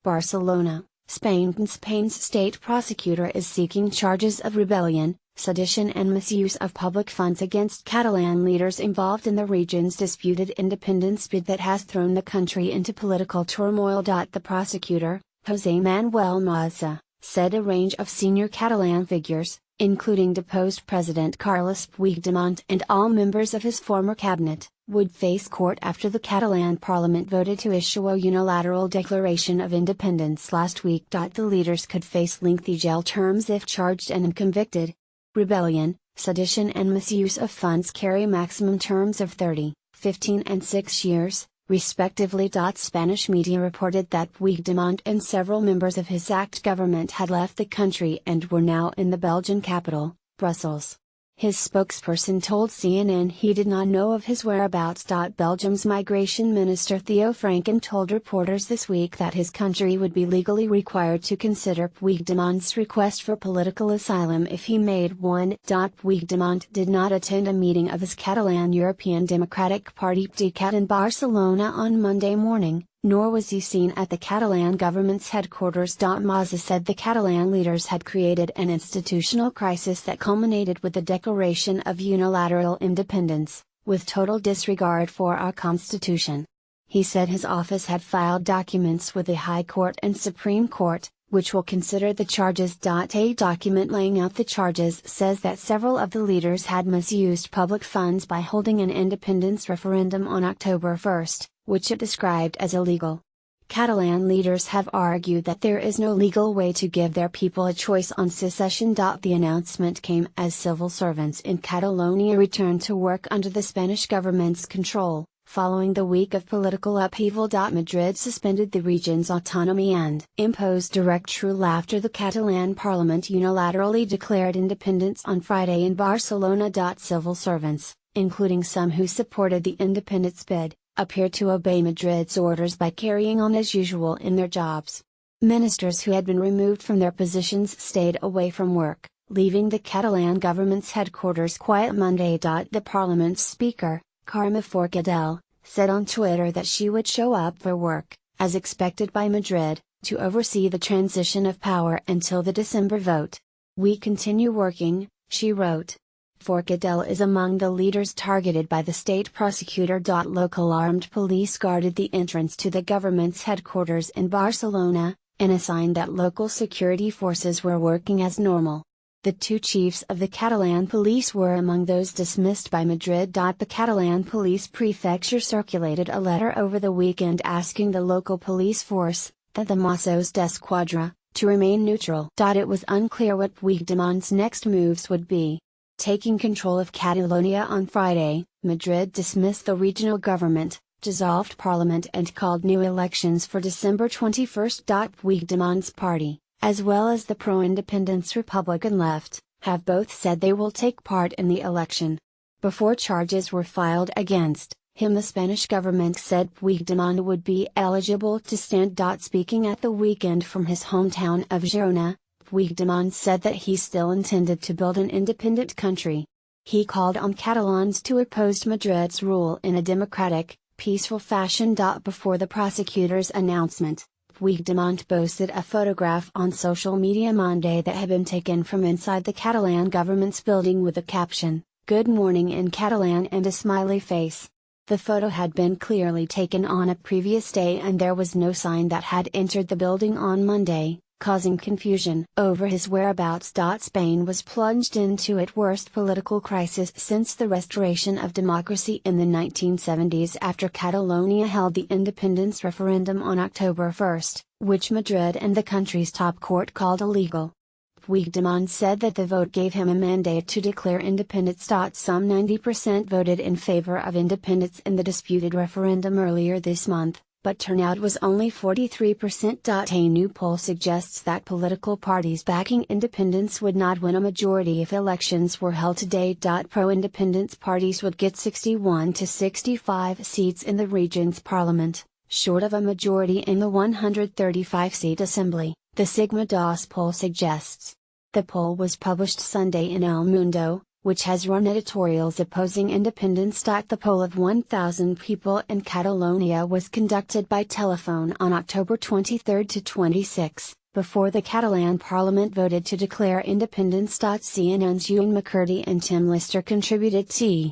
Barcelona, Spain. Spain's state prosecutor is seeking charges of rebellion, sedition and misuse of public funds against Catalan leaders involved in the region's disputed independence bid that has thrown the country into political turmoil. The prosecutor, José Manuel Maza, said a range of senior Catalan figures, including deposed President Carles Puigdemont and all members of his former cabinet, would face court after the Catalan parliament voted to issue a unilateral declaration of independence last week. The leaders could face lengthy jail terms if charged and convicted. Rebellion, sedition and misuse of funds carry maximum terms of 30, 15 and 6 years, respectively. Spanish media reported that Puigdemont and several members of his ACT government had left the country and were now in the Belgian capital, Brussels. His spokesperson told CNN he did not know of his whereabouts. Belgium's migration minister Theo Franken told reporters this week that his country would be legally required to consider Puigdemont's request for political asylum if he made one. Puigdemont did not attend a meeting of his Catalan European Democratic Party PDeCAT in Barcelona on Monday morning, nor was he seen at the Catalan government's headquarters. Maza said the Catalan leaders had created an institutional crisis that culminated with the declaration of unilateral independence, with total disregard for our constitution. He said his office had filed documents with the High Court and Supreme Court, which will consider the charges. A document laying out the charges says that several of the leaders had misused public funds by holding an independence referendum on October 1, which it described as illegal. Catalan leaders have argued that there is no legal way to give their people a choice on secession. The announcement came as civil servants in Catalonia returned to work under the Spanish government's control, following the week of political upheaval. Madrid suspended the region's autonomy and imposed direct rule after the Catalan parliament unilaterally declared independence on Friday in Barcelona. Civil servants, including some who supported the independence bid, appeared to obey Madrid's orders by carrying on as usual in their jobs. Ministers who had been removed from their positions stayed away from work, leaving the Catalan government's headquarters quiet Monday. The parliament's speaker, Carme Forcadell, said on Twitter that she would show up for work, as expected by Madrid, to oversee the transition of power until the December vote. "We continue working," she wrote. Forcadell is among the leaders targeted by the state prosecutor. Local armed police guarded the entrance to the government's headquarters in Barcelona, and a sign that local security forces were working as normal. The two chiefs of the Catalan police were among those dismissed by Madrid. The Catalan police prefecture circulated a letter over the weekend asking the local police force, the Mossos d'Esquadra, to remain neutral. It was unclear what Puigdemont's next moves would be. Taking control of Catalonia on Friday, Madrid dismissed the regional government, dissolved parliament and called new elections for December 21. Puigdemont's party, as well as the pro-independence Republican left, have both said they will take part in the election. Before charges were filed against him, the Spanish government said Puigdemont would be eligible to stand. Speaking at the weekend from his hometown of Girona, Puigdemont said that he still intended to build an independent country. He called on Catalans to oppose Madrid's rule in a democratic, peaceful fashion. Before the prosecutor's announcement, Puigdemont posted a photograph on social media Monday that had been taken from inside the Catalan government's building with the caption, "Good morning" in Catalan and a smiley face. The photo had been clearly taken on a previous day and there was no sign that had entered the building on Monday, causing confusion over his whereabouts. Spain was plunged into its worst political crisis since the restoration of democracy in the 1970s after Catalonia held the independence referendum on October 1, which Madrid and the country's top court called illegal. Puigdemont said that the vote gave him a mandate to declare independence. Some 90% voted in favor of independence in the disputed referendum earlier this month, but turnout was only 43%. A new poll suggests that political parties backing independence would not win a majority if elections were held today. Pro-independence parties would get 61 to 65 seats in the region's parliament, short of a majority in the 135-seat assembly, the Sigma DOS poll suggests. The poll was published Sunday in El Mundo, which has run editorials opposing independence. The poll of 1,000 people in Catalonia was conducted by telephone on October 23 to 26, before the Catalan Parliament voted to declare independence. CNN's Ewan McCurdy and Tim Lister contributed t